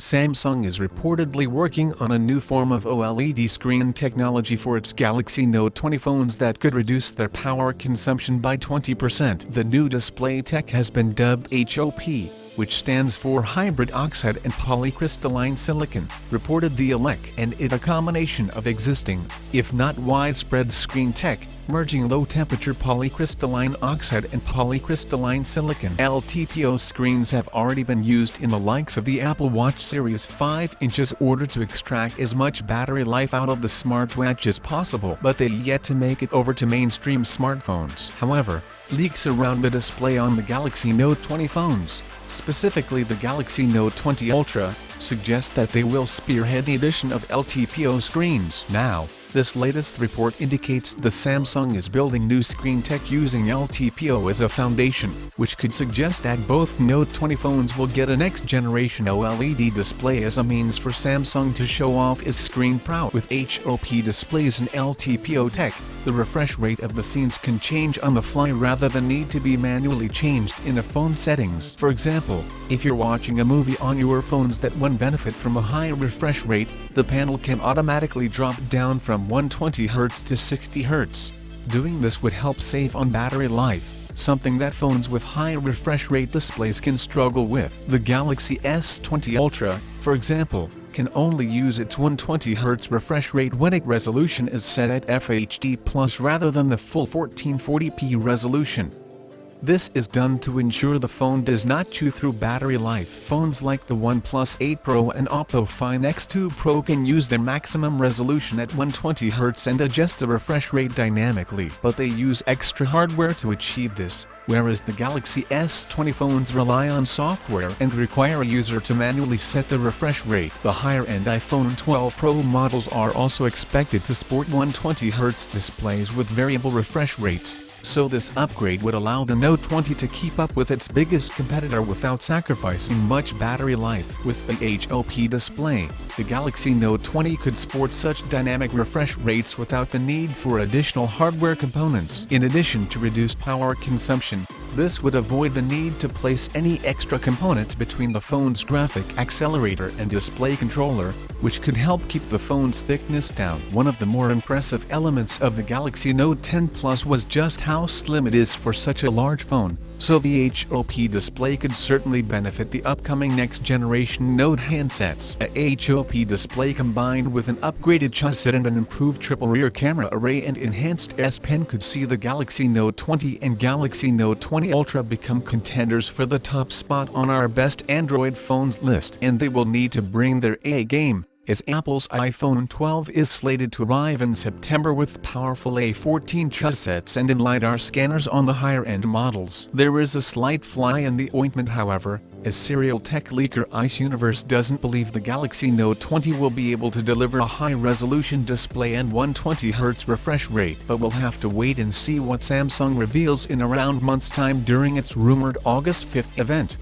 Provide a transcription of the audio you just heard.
Samsung is reportedly working on a new form of OLED screen technology for its Galaxy Note 20 phones that could reduce their power consumption by 20%. The new display tech has been dubbed HOP, which stands for Hybrid Oxide and Polycrystalline Silicon, reported the ELEC, and it a combination of existing, if not widespread screen tech, merging low-temperature polycrystalline oxide and polycrystalline silicon. LTPO screens have already been used in the likes of the Apple Watch Series 5 inches in order to extract as much battery life out of the smartwatch as possible, but they yet to make it over to mainstream smartphones. However, leaks around the display on the Galaxy Note 20 phones, specifically the Galaxy Note 20 Ultra, suggest that they will spearhead the addition of LTPO screens. Now, this latest report indicates the Samsung is building new screen tech using LTPO as a foundation, which could suggest that both Note 20 phones will get a next-generation OLED display as a means for Samsung to show off its screen prowess. With HOP displays and LTPO tech, the refresh rate of the scenes can change on the fly rather than need to be manually changed in a phone settings. For example, if you're watching a movie on your phones that won't benefit from a high refresh rate, the panel can automatically drop down from 120Hz to 60Hz. Doing this would help save on battery life, something that phones with high refresh rate displays can struggle with. The Galaxy S20 Ultra, for example, can only use its 120Hz refresh rate when its resolution is set at FHD+ rather than the full 1440p resolution. This is done to ensure the phone does not chew through battery life. Phones like the OnePlus 8 Pro and Oppo Find X2 Pro can use their maximum resolution at 120Hz and adjust the refresh rate dynamically, but they use extra hardware to achieve this, whereas the Galaxy S20 phones rely on software and require a user to manually set the refresh rate. The higher-end iPhone 12 Pro models are also expected to sport 120Hz displays with variable refresh rates, so this upgrade would allow the Note 20 to keep up with its biggest competitor without sacrificing much battery life. With the HOP display, the Galaxy Note 20 could sport such dynamic refresh rates without the need for additional hardware components. In addition to reduced power consumption, this would avoid the need to place any extra components between the phone's graphic accelerator and display controller, which could help keep the phone's thickness down. One of the more impressive elements of the Galaxy Note 10 Plus was just how slim it is for such a large phone, so the HOP display could certainly benefit the upcoming next-generation Note handsets. A HOP display combined with an upgraded chipset and an improved triple rear camera array and enhanced S Pen could see the Galaxy Note 20 and Galaxy Note 20 Ultra become contenders for the top spot on our best Android phones list, and they will need to bring their A game, as Apple's iPhone 12 is slated to arrive in September with powerful A14 chipsets and in-LiDAR scanners on the higher-end models. There is a slight fly in the ointment, however, as serial tech leaker Ice Universe doesn't believe the Galaxy Note 20 will be able to deliver a high-resolution display and 120Hz refresh rate, but we'll have to wait and see what Samsung reveals in around a month's time during its rumored August 5th event.